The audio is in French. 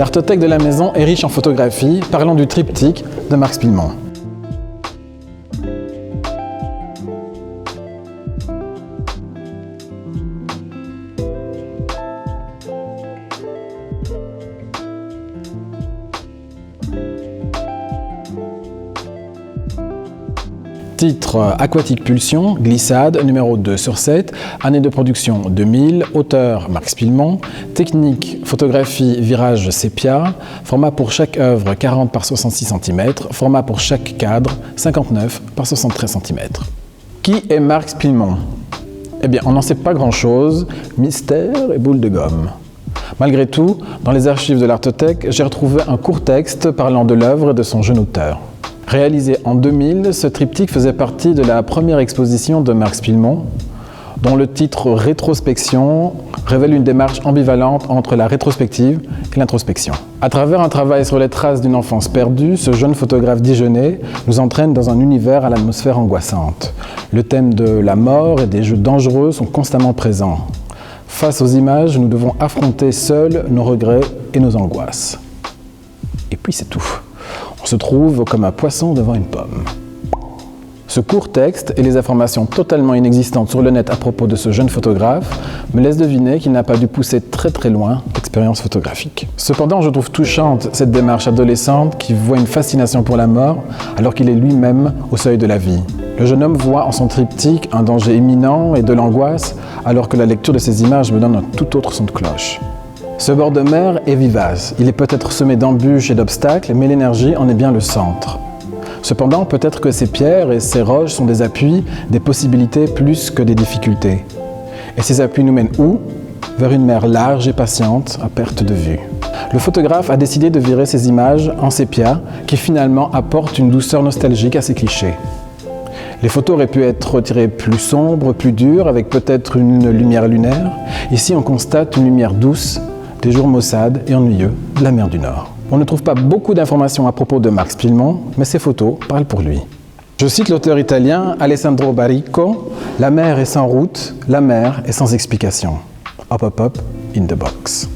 L'artothèque de la maison est riche en photographies parlant du triptyque de Marc Spillemont. Titre Aquatique Pulsion, glissade, numéro 2 sur 7, année de production 2000, auteur Marc Spillemont, technique, photographie, virage sépia, format pour chaque œuvre 40 par 66 cm, format pour chaque cadre 59 par 73 cm. Qui est Marc Spillemont? Eh bien, on n'en sait pas grand-chose, mystère et boule de gomme. Malgré tout, dans les archives de l'Artothèque, j'ai retrouvé un court texte parlant de l'œuvre et de son jeune auteur. Réalisé en 2000, ce triptyque faisait partie de la première exposition de Marc Spillemont, dont le titre « Rétrospection » révèle une démarche ambivalente entre la rétrospective et l'introspection. À travers un travail sur les traces d'une enfance perdue, ce jeune photographe dijonnais nous entraîne dans un univers à l'atmosphère angoissante. Le thème de la mort et des jeux dangereux sont constamment présents. Face aux images, nous devons affronter seuls nos regrets et nos angoisses. Et puis c'est tout. On se trouve comme un poisson devant une pomme. Ce court texte et les informations totalement inexistantes sur le net à propos de ce jeune photographe me laissent deviner qu'il n'a pas dû pousser très loin l'expérience photographique. Cependant, je trouve touchante cette démarche adolescente qui voit une fascination pour la mort alors qu'il est lui-même au seuil de la vie. Le jeune homme voit en son triptyque un danger imminent et de l'angoisse alors que la lecture de ces images me donne un tout autre son de cloche. Ce bord de mer est vivace, il est peut-être semé d'embûches et d'obstacles, mais l'énergie en est bien le centre. Cependant, peut-être que ces pierres et ces roches sont des appuis, des possibilités plus que des difficultés. Et ces appuis nous mènent où? Vers une mer large et patiente, à perte de vue. Le photographe a décidé de virer ces images en sépia, qui finalement apportent une douceur nostalgique à ces clichés. Les photos auraient pu être retirées plus sombres, plus dures, avec peut-être une lumière lunaire. Ici, on constate une lumière douce, des jours maussades et ennuyeux de la mer du Nord. On ne trouve pas beaucoup d'informations à propos de Marc Spillemont, mais ses photos parlent pour lui. Je cite l'auteur italien Alessandro Baricco, « La mer est sans route, la mer est sans explication. Hop hop hop, in the box ».